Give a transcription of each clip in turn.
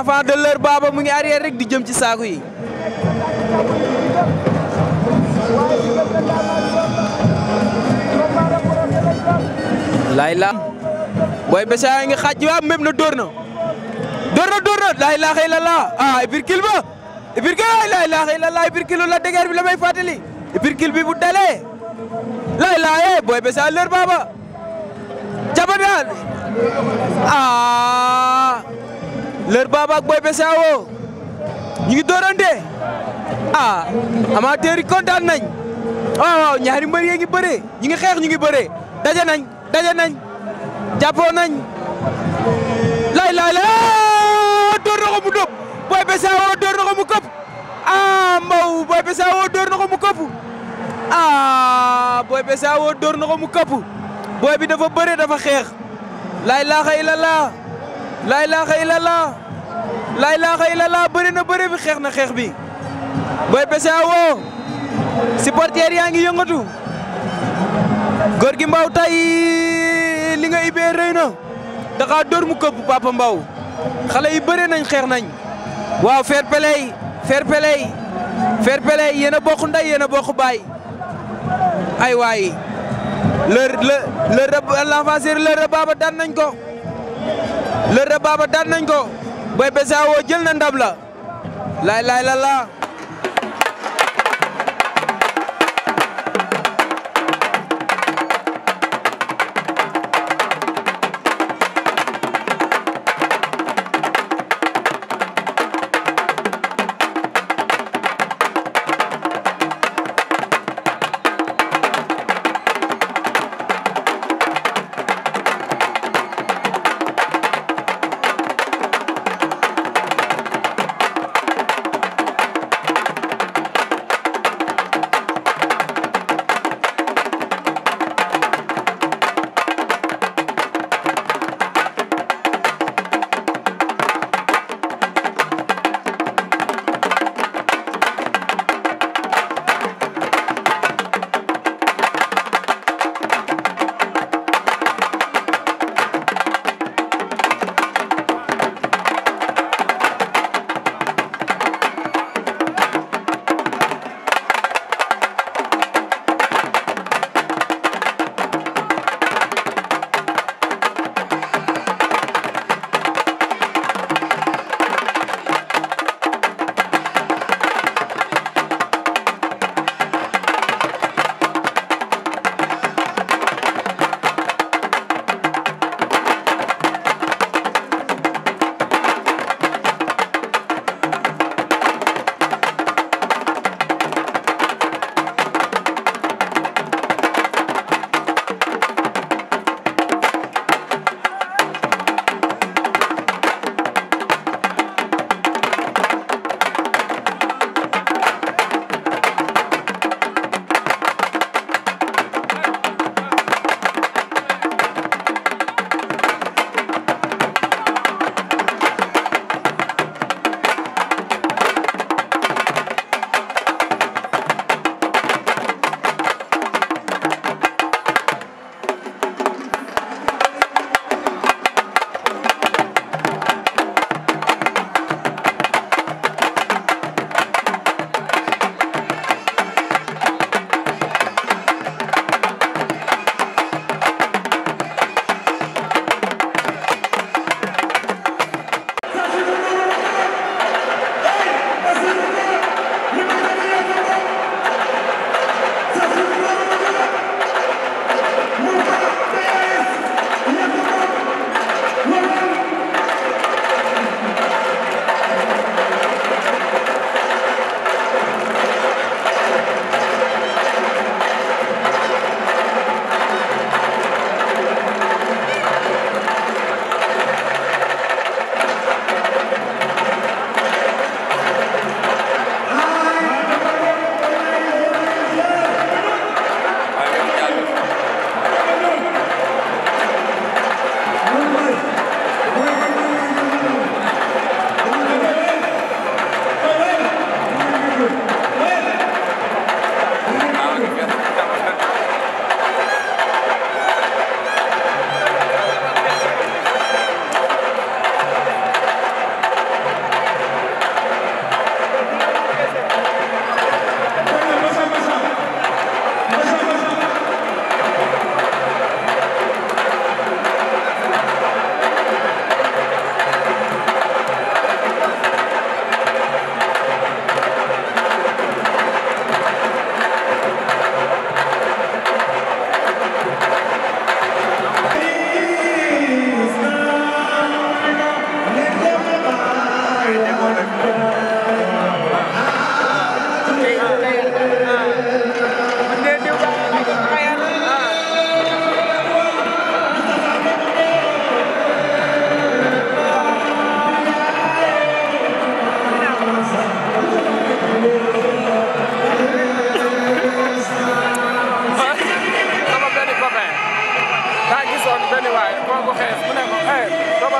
l'enfant de leur baba mu ngi arrière rek di jëm ci saaku yi layla boy bessa nga xaj wa même na dorna la ilaha illallah ah ibirkil ba ibirkil la ilaha illallah ibirkil la deger bi la may fatali ibirkil bi bu dalé la ilaha boy bessa leur baba jabadal ah leur baba ak boy bessa wo ñi ngi dorante ah amateur yi kontaan nañ waaw ñaari mbër yi ngi bëre ñi ngi xeex ñu ngi bëre daje nañ jàppoo nañ lay door na ko mu dóob boy bessa wo door na ko mu këpp ah Mbaw boy bessa wo door na ko mu këpp ah boy bessa wo door na ko mu këpp boy bi dafa bëre dafa xeex la ilaha illallah la ilaha illallah la ilaha illallah bëre na bëre bi xeex na xeex bi boy bessa wo supporter yaa ngi yëngatu góor gi Mbaw tay li nga ibee rëy na daxa door mu këpp Papa Mbaw xale yi bëre nañ xeex nañ waaw fair play yéen a bokk nday yéen a bokk baay ay waay l'enfant chéri leur baba daan nañ ko leur baba daan nañ ko boy bessa wo jël na ndam la la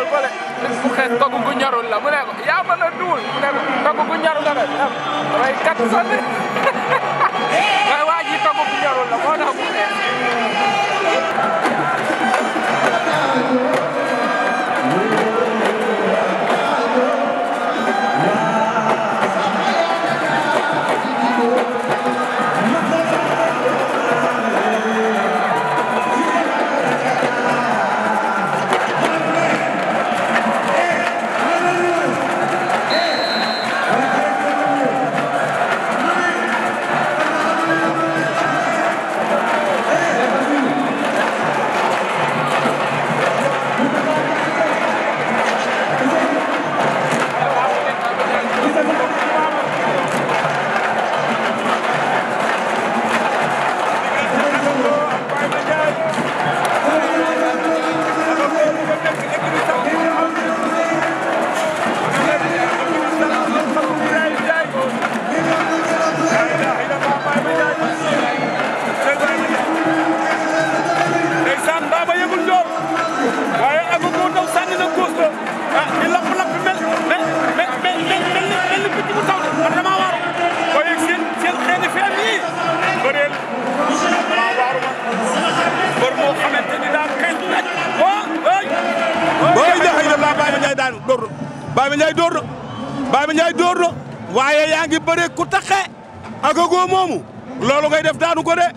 xool fële ku xees togg gu ñorul la mu ne ko yaa mën a duul mu ne ko togg gu ñorul la damay kat sonni waaye waa ji togg gu ñorul la moo tax mu xees Baye Mandiaye door na waaye yaa ngi bëre ku taxe Agogo moomu loolu ngay def daanu ko de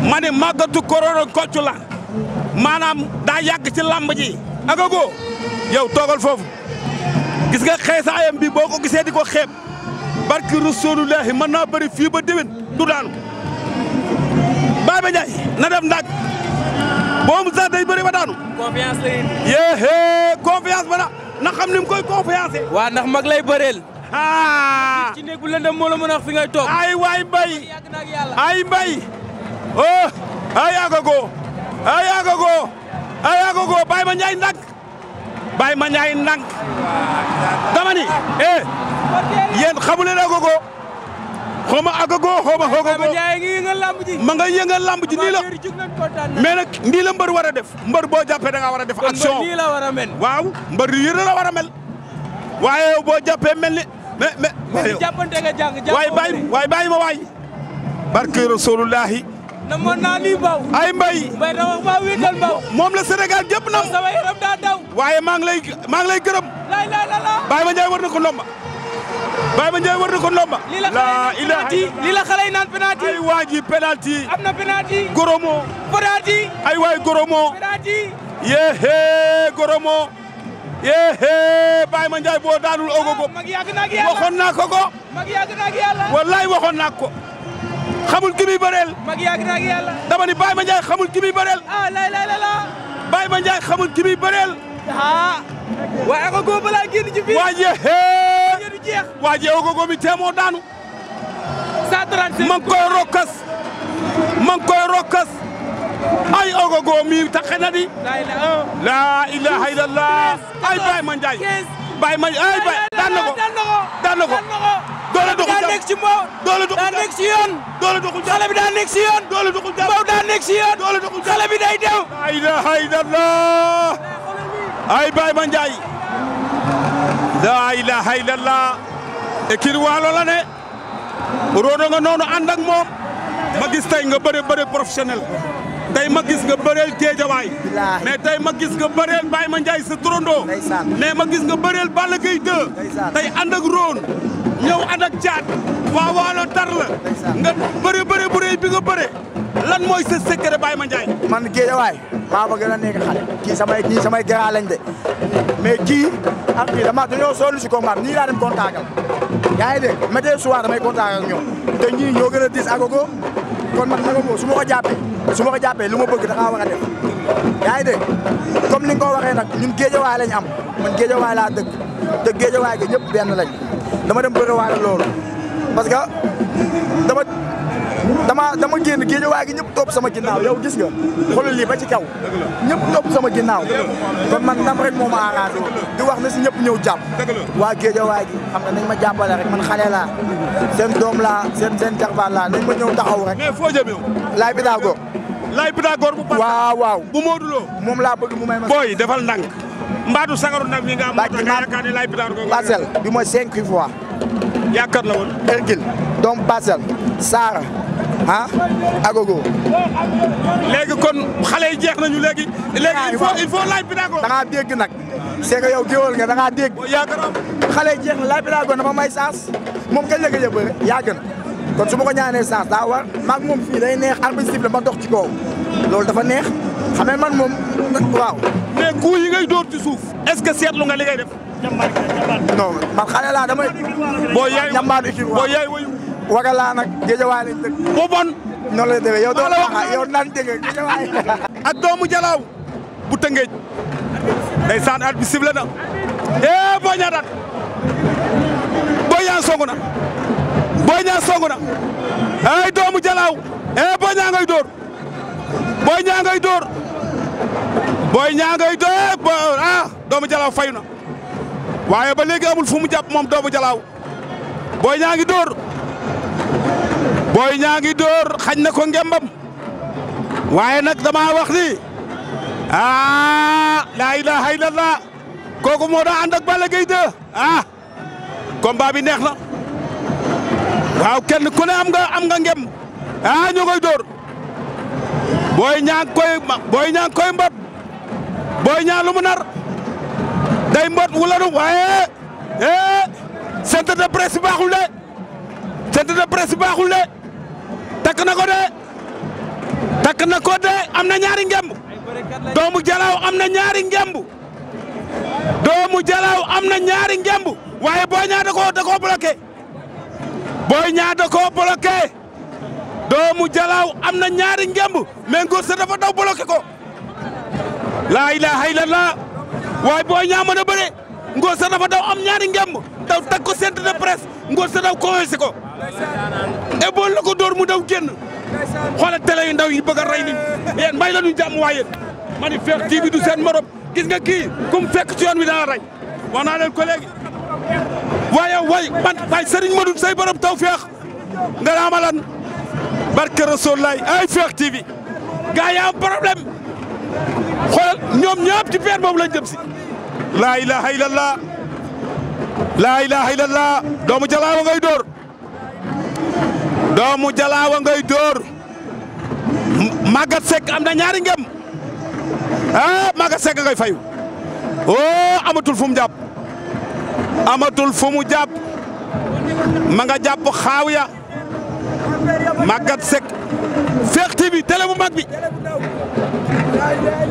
ma ne màggatu kororo kocc la maanaam daa yàgg ci lamb ji Agogo yow toogal foofu gis nga xeesaayam bi boo ko gisee di ko xeeb barki Rasulullahi mën naa bëri fii ba déwén du daanu Baye Mandiaye na def ndag boobu sax day bëri ba daanu. confiance la indi. yéé confiance ba na xam ni mu koy confiance. waa ndax mag lay bëreel. ci néeg bu lëndëm moo la mën a wax fi ngay toog. ay waay mbay ay mbay oh ay Agogo ay Agogo ay Agogo Baye Mandiaye ndag Baye Mandiaye ndag dama ni yéen xamu leen Agogo xaw ma Agogo xaw ma Agogo ma nga yëngal lamb ji nii la mais nag nii la mbër war a def mbër boo jàppee da nga war a def action nii la war a mel waaw mbër yi la war a mel waaye boo jàppee mel ni mais jàppante nga jàng waaye bàyyi ma waay barke Rasulullahi na mën naa lii Mbaw ay mbay da wax maa wéetal Mbaw moom la Sénégal gépp nam sama yaram daa daw waaye maa ngi lay gërëm Baye Mandiaye war na ko ndomba Baye Mandiaye war na ko ndomba lii la xale yi naan penalty ay waaji penalty am na penalty goromo penalty ay waay goromo penalty yéhé goromo yéhé Baye Mandiaye boo daanul Agogo mag yàgg na ak yàlla waxoon naa ko ko mag yàgg na ak yàlla wallaay waxoon naa ko xamul ki muy bëreel mag yàgg na ak yàlla dama ni Baye Mandiaye xamul ki muy bëreel Baye Mandiaye xamul ki muy bëreel waaye Agogo balaa génn ci biir waaje Agogo mi teemoo daanu 135 ma ngi koy rokkas ay Agogo mi taxe na di la ilaha illallah ay Baye Mandiaye Baye Mandiaye ay Baye daan na ko doole doxul jàmm nekk ci Mbaw doole doxul daa nekk ci yoon doole doxul jàmm xale bi daa nekk ci yoon doole doxul jàmm Mbaw daa nekk ci yoon doole doxul jàmm xale bi day dew la ilaha illallah ay Baye Mandiaye la ilaha illallah ekir waalo la ne rono nga noonu ànd ak moom ma gis tey nga bëre professionnel tey ma gis nga bëreel Géejawaay mais tey ma gis nga bëreel Baye Mandiaye sa turandoo mais ma gis nga bëreel Balla Gaye 2 tey ànd ak roon ñëw ànd ak caat waa waalo tar la nga bëre bu rëy bi nga bëre lan mooy sa secret Baye Mandiaye man Géejawaay maa ba gën a nekk xale kii samay grand lañ de mais kii ak kii dañoo sonn si combat nii laa dem contactal yaa ngi dégg météo soir damay contact ak ñoom te ñii ñoo gën a dis Agogo kon man Agogo su ma ko jàppee lu ma bëgg da ngaa war a def yaa ngi dégg comme ni nga ko waxee nag ñun Géejawaay lañ am man Géejawaay laa dëkk te Géejawaay ga ñëpp benn lañ dama dem bëriwaale loolu parce que dama génn Géejawaay gi ñëpp topp sama ginnaaw yow gis nga xoolal lii ba ci kaw ñëpp topp sama ginnaaw kon man ndam rek moo ma arrangé di wax na si ñëpp ñëw jàpp waa Géejawaay gi xam nga nañ ma jàppale rek man xale laa seen doom laa seen jarbaat laa nañ ma ñëw taxaw rek mais foo jëm yow laay bi daa go Laye Pythagore bu waaw bu Modou Lo moom laa bëgg mu may ma. booy defal ndànk mbaadu sagaru nag mi nga am moo tax nga yaakaar ne Laye Pythagore Basel bi mooy 5 fois. yaakaar la woon Hercule donc Basel Saara Agogo. léegi kon xale yi jeex nañu léegi il faut Laye Pythagore da ngaa dégg nag c'est que yow géwël nga da ngaa dégg. yaakaar xale yi jeex na Laye Pythagore dafa may sens moom kañ la gëj a bëre yàgg na kon su ma ko ñaanee sens daa war maag moom fii day neex arbitre ma dox ci kaw loolu dafa neex xam nga man moom waaw. mais coup yi ngay dóor ci suuf est-ce que seetlu nga li ngay def. non man xale laa damay. boo yaay ñambaadu équipe boo yaay wayu waga laa nag géejawaay lañ dëkk. boo bon noonu lay demee yow doo la wax yow naan dégg géejawaay. ak doomu Jalaaw bu Tëngéej ndeysaan at bi sifflé na Boy Niang daan Boy Niang songu na Boy Niang songu na ay doomu Jalaaw Boy Niang ngay dóor Boy Niang ngay dóor Boy Niang ngay dóor doomu Jalaaw fayu na waaye ba léegi amul fu mu jàpp moom doomu Jalaaw Boy Niang ngi dóor Boy Niang ngi dóor xañ na ko ngembam waaye nag dama wax ni laa ilaha illallah kooku moo daa ànd ak Balla Gaye 2 combat bi neex na waaw kenn ku ne am nga ngem ñu koy dóor Boy Niang koy mbot Boy Niang lu mu nar day mbot wala du waaye centre de presse baaxul de centre de presse baaxul de takk na ko de am na ñaari ngemb doomu Jalaaw am na ñaari ngemb waaye Boy Niang da koo bloqué Boy Niang da koo bloqué doomu Jalaaw am na ñaari ngemb mais Ngor sa dafa daw bloqué ko laa ilaha illallah waaye Boy Niang mën a bëre Ngor sa dafa daw am ñaari ngemb daw teg ko centre de presse Ngor sa daw convaincé ko ebool la ko dóor mu daw génn xoolal télé yu ndaw yi bëgg a rey nit yéen may la ñu jàmm waaye mani Fekh TV du seen morom gis nga kii kum fekk ci yoon wi dana rey wax naa leen ko léegi waaye man Serigne Madou say borom taw Fekh nga naa ma lan barke Rasulullah ay Fekh TV gars yi am problème xoolal ñoom ñëpp ci peer boobu lañ jëm si laa ilaha illallah laa ilaha illallah doomu Jalaaw ngay dóor doomu Jalaaw ngay dóor Maguette Seck am na ñaari ngem Maguette Seck ngay fayu amatul fu mu jàpp ma nga jàpp xaawiya Maguette Seck Fekh TV télé bu mag bi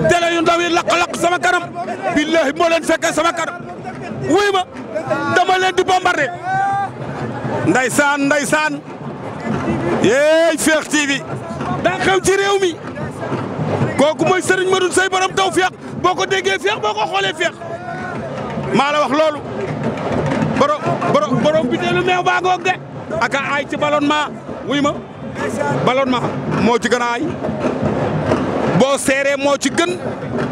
télé yu ndaw yi laq sama kanam billahi moo leen fekkee sama kanam wuy ma dama leen di bombardé ndeysaan yeey Fekh TV daa xew ci réew mi kooku mooy Serigne Madou say borom taw Fekh boo ko déggee Fekh boo ko xoolee Fekh maa la wax loolu borom bi teelu meew baa ngoog de aka aay ci ballonnement wuy ma ballonnement moo ci gën a aay boo seeree moo ci gën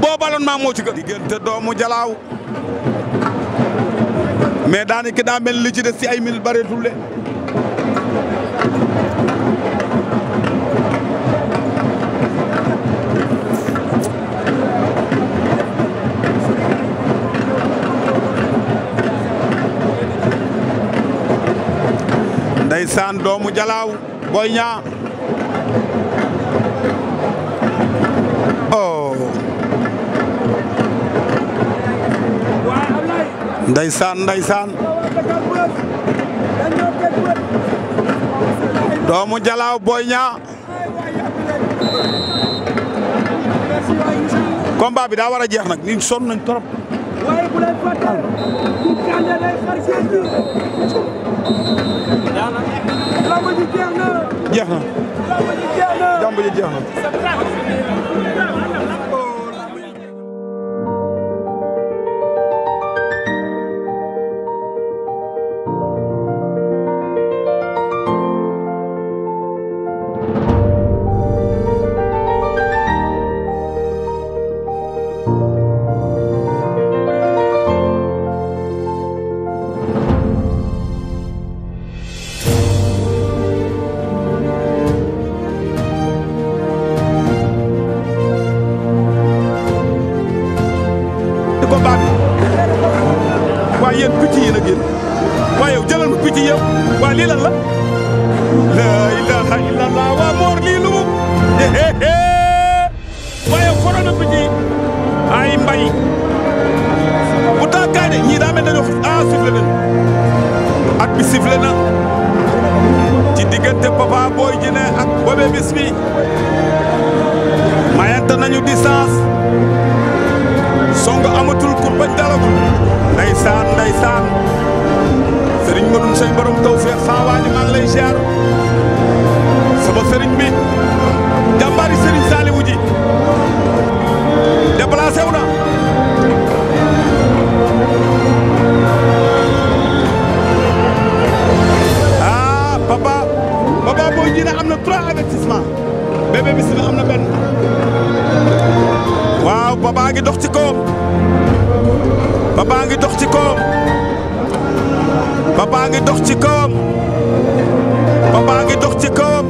boo ballonnement moo ci gën diggante doomu Jalaaw mais daanaka daa mel li ci des ci ay minutes bareetul de ndeysaan doomu Jalaaw Boy Niang ndeysaan doomu Jalaaw Boy Niang combat bi daa war a jeex nag nit sonn nañ trop jeex na jàmb ji jeex na combat bi waaye yéen picc yi na génn waaye yow jëlal ma picc yow waa lii lan la la ilaha illallah waa moor lii lu mu waaye yow foro na picc yi ay mbay bu tàkkaay de ñii daa mel dañoo sifflé nañu at bi sifflé na ci diggante Papa Boy Djiné ak Bébé Bismi mayante nañu distance song amatul kur bañ dalagul ndeysaan ndeysaan sëriñ Madoum Sey borom tawfeex saa waa ji maa ngi lay ziar sama sëriñ bi jàmbaari sëriñ Saliou ji déplacé wu na Papa Boy Djiné am na 3 avertissement Bébé Bismi am na benn waaw Papa ngi dox ci kawam Papa ngi dox ci kawam Papa ngi dox ci kawam Papa ngi dox ci kawam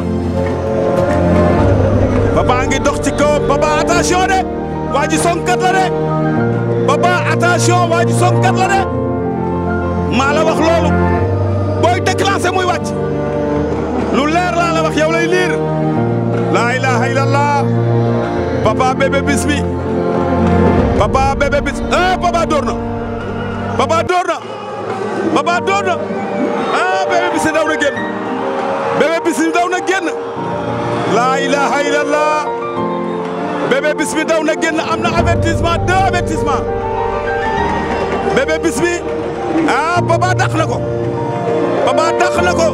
Papa ngi dox ci kawam Papa attention de waa ji songkat la de Papa attention waa ji songkat la de maa la wax loolu booy déclenché muy wàcc lu leer laa la wax yow lay liir laa ilaha illallah Papa Bébé Bismi Papa Bébé Bismi Papa door na Papa door na Papa door na Bébé Bismi daw na génn Bébé Bismi daw na génn laa ilaha illallah Bébé Bismi daw na génn am na avertissement 2 avertissement Bébé Bismi Papa dàq na ko Papa dàq na ko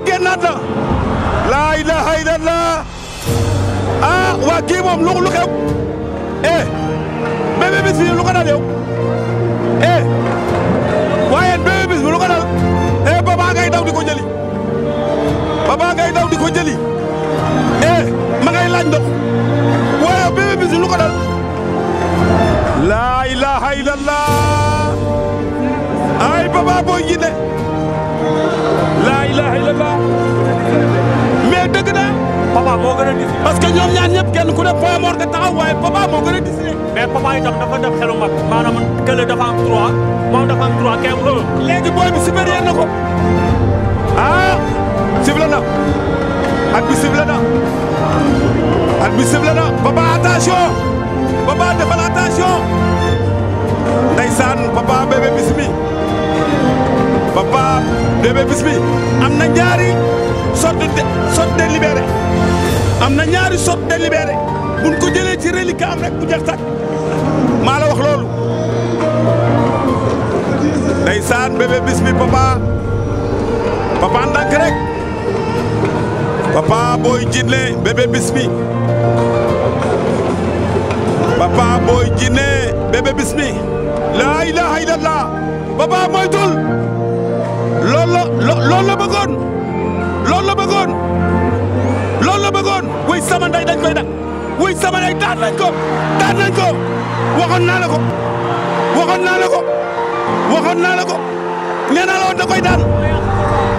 génnaat na laa ilaha illallah waa kii moom lu xew Bébé Bismi lu ko dal yow waaye Bébé Bismi lu ko dal Papa ngay daw di ko jëli Papa ngay daw di ko jëli ma ngay laaj ndox waaye Bébé Bismi lu ko dal laa ilaha illallah ay Papa Boy Djiné laa ilaha illallah mais dëgg na Papa moo gën a dis parce que ñoom ñaar ñëpp kenn ku ne point mort nga taxaw waaye Papa moo gën a dis mais Papa itam dafa def xelu mag maanaam kële dafa am 3 moom dafa am 3 kenn 1 léegi booy bi supérieur na ko sifflé na at bi sifflé na at bi sifflé na Papa attention Papa defal attention ndeysaan Papa Bébé Bismi Papa Bébé Bismi am na ñaari sorte de libéré am na ñaari sorte de libéré buñ ko jëlee ci reliquat am rek bu jeex tàkk maa la wax loolu ndeysaan Bébé Bismi Papa ndànk rek Papa Boy Djiné Bébé Bismi Papa Boy Djiné Bébé Bismi laa ilaha illallah Papa moytul loolu la bëggoon loolu la bëggoon loolu la bëggoon wuy sama ndey dañ koy daan wuy sama ndey daan nañ ko waxoon naa la ko waxoon naa la ko waxoon naa la ko nee naa la woon da koy daan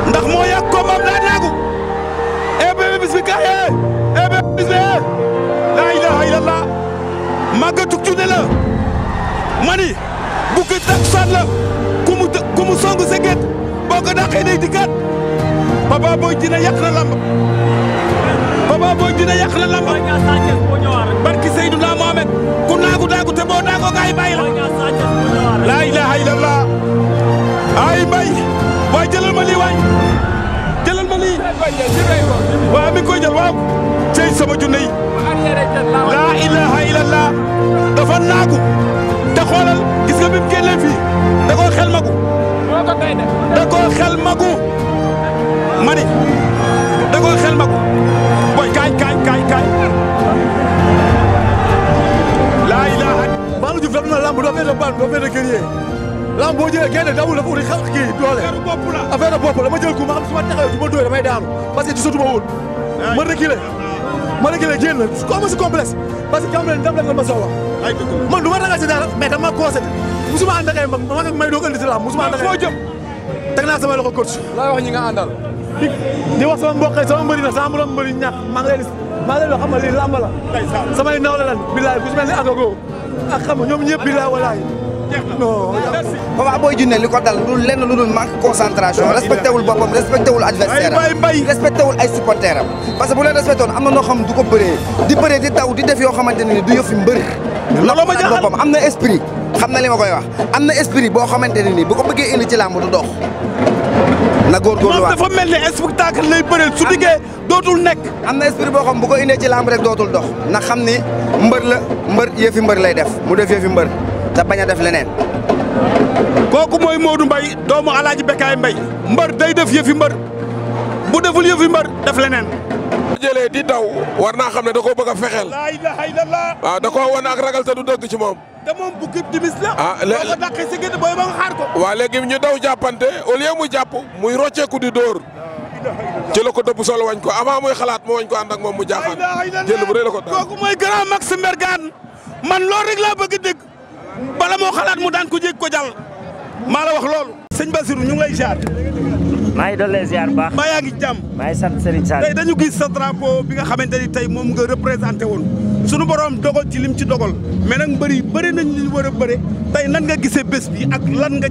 ndax moo yàgg ko moom daan naa ko Bébé Bismi kaay Bébé Bismi laa ilaha illallah màggatu junne la mani bu ko takkusaan la ku mu song sa gét boo ko dàqee day dikkaat Papa Boy Djiné yàq na lamb Papa Boy Djiné yàq na lamb barki Seydina Mohamed ku naagu daagu te boo daagoo gaay bàyyi la laa ilaha illallah ay mbay waay jëlal ma lii waay jëlal ma lii waaw mi ngi koy jël waaw cey sama junne yi laa ilaha illallah dafa naagu te xoolal gis nga bi mu génnee fii da koo xel magu da koo xel magu mani da koo xel magu boy kaay laa ilaha Balla Diouf daf na lamb doo fee de ban doo fee de guerrier lamb boo jëlee génne dawul dafa uti xel kii doole affaire de bopp la ma jël ko ma xam su ma taxawee du ma dóor damay daanu parce que gisatuma woon ma reculé génn ko ama si complexe parce que kam leen dam la ma soxla man du ma ragal si dara mais dama constaté musuma ànd ak ay mag ma may doog andi si lamb musuma ànd ak foo jëm teg naa sama loxo coach laa wax ñi nga àndal di wax sama mbokk sama mbëri na sama morom mbëri ñàkk maa ngi leen wax xam nga lii lamb la samay naw la lan billaay ku si mel ni Agogo ak xam nga ñoom ñëpp bi laa walaay. non Papa Boy Djiné li ko dal lu lenn lu dul manque concentration respecté wul boppam respecté wul adversaire am respecté wul ay supporter am parce que bu leen respecté woon am na noo xam du ko bëree di bëree di daw di def yoo xamante ne du yëfi mbër loolu ma jaaxal boppam am na esprit xam na li ma koy wax am na esprit boo xamante ne nii bu ko bëggee indi ci làmb du dox na góorgóorlu waat dafa mel ni spectacle lay bëreel su diggee dootul nekk am na esprit boo xam bu ko indee ci làmb rek dootul dox na xam ni mbër la mbër yëfi mbër lay def mu def yëfi mbër te bañ a def leneen. kooku mooy Modou Mbaye doomu Alaaji Bekaay Mbaye mbër day def yëfi mbër bu deful yëfi mbër def leneen. jëlee di daw war naa xam ne da koo bëgg a fexeel. laa ilaaha illallah. waaw da koo wan ak ragal te du dëgg ci moom. te moom bu kib timis la. léegi boo ko dàqee si gerte booy ba nga xaar ko. waaw léegi ñu daw jàppante au lieu mu jàpp muy rocceeku di dóor ci la ko dëpp solo wañ ko avant muy xalaat mu wañ ko ànd ak moom mu jaaxaan jël bu rëy la ko daan. kooku mooy grand Max Mbergane man loolu rek laa bëgg a dégg bala moo xalaat mu daan ko jég ko jàll maa la wax loolu. sëñ Basirou ñu ngi lay ziar. maa ngi doon lay ziar bu baax. mbaa yaa ngi jàmm. maa ngi sant Serigne Sall. tey dañu gis sa drapeau bi nga xamante ni tey moom nga représenté woon sunu borom dogal ci lim ci dogal mais nag mbër yi bëri nañ li ñu war a bëre tey nan nga gisee bés bi ak lan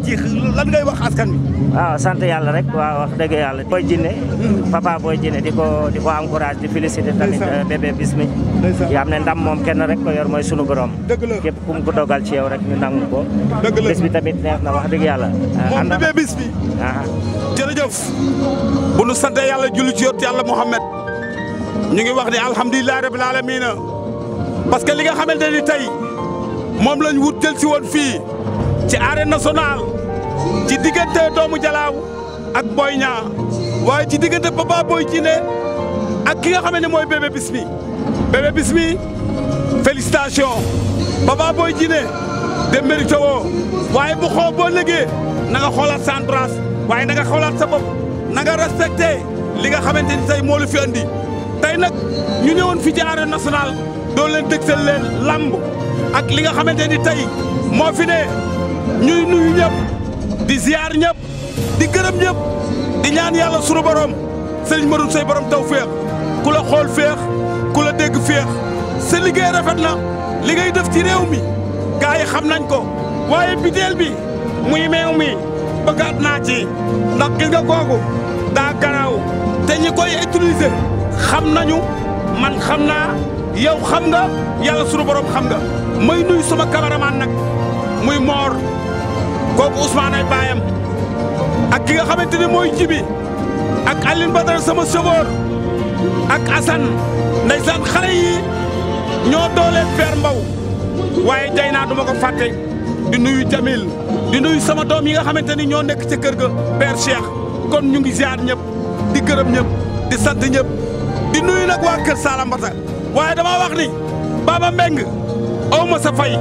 ngay wax askan wi. waaw sant yàlla rek waaw wax dëgg yàlla. Boy Djiné Papa Boy Djiné di ko encouragé di félicité tamit bébé Bismi. yaa am ne ndam moom kenn rek ko yor mooy sunu borom. dëgg la képp ku mu ko dogal ci yow rek ñu nangu ko. dëgg la bés bi tamit neex na wax dëgg yàlla. moom bébé Bismi. jërëjëf bu nu sante yàlla julli ci yott yàlla Muhammad ñu ngi wax ne alhamdulilah rabbil alamin parce que li nga xamante ni tey moom lañ wut jël si woon fii ci arène nationale ci diggante doomu Jalaaw ak Boy Niang waaye ci diggante Papa Boy Djiné ak ki nga xam ne mooy bébé Bismi félicitation Papa Boy Djiné de mérite woo waaye bu xoo boo légee na nga xoolaat sa entourage waaye na nga xoolaat sa bopp na nga respecté li nga xamante ni tey moo la fi andi tey nag ñu ñëwoon fii ci arène nationale doo leen dëgsal leen lamb ak li nga xamante ni tey moo fi ne ñuy nuyu ñëpp di ziar ñëpp di gërëm ñëpp di ñaan yàlla sunu borom sëriñ Madoune Seye borom taw féex ku la xool féex ku la dégg féex sa liggéey rafet na li ngay def ci réew mi gars yi xam nañ ko waaye biteel bi muy meew mi bëggaat naa ci ndax gis nga kooku daa garaaw te ñi koy utiliser xam nañu man xam naa yow xam nga yàlla sunu borom xam nga may nuyu sama cameraman nag muy Mor kooku Ousmane ay baayam ak ki nga xamante ne mooy Jibi ak Aline Badara sama chauffeur ak Assane ndeysaan xale yi ñoo dooleel Pere Mbaw waaye jay naa duma ko fàtte di nuyu Jamil di nuyu sama doom yi nga xamante ni ñoo nekk ca kër ga Père Cheikh kon ñu ngi ziar ñëpp di gërëm ñëpp di sant ñëpp di nuyu nag waa kër Salambata waaye dama wax ni Baba Mbeng aw ma sa fay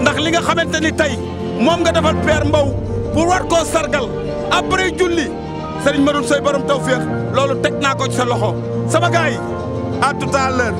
ndax li nga xamante ni tey moom nga defal Pere Mbaw pour war koo sargal après julli Serigne Madoune Seye borom tawfeex loolu teg naa ko ci sa loxo sama gars yi à tout à l'heure